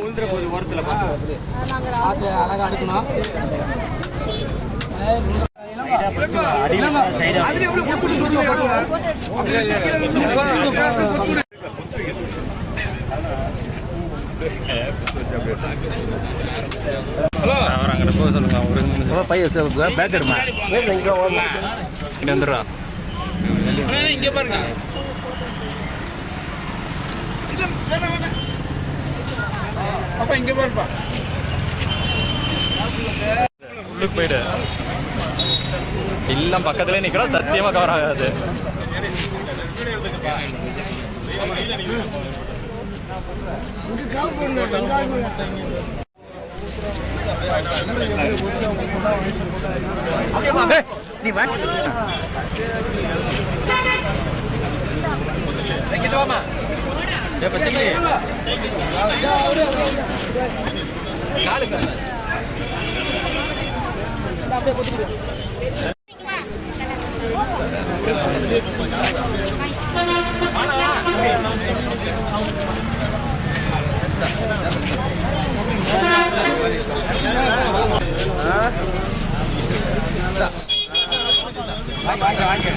உளுந்துற போது ஓரத்தில் பார்த்து அழகாக அடுக்கணும். அவர் அங்கே போக சொல்லுங்க. ஒரு பையன் பேக் எடுமா இங்கே வந்துடுறா. இங்கே பாருங்க. அப்பா இங்கே பாருப்பா. உள்ளுக்கு போயிடு. எல்லாம் பக்கத்துலேயே நிற்கிறோம். சத்தியமாக கவர் ஆகாது. நீ வாமா. வாங்க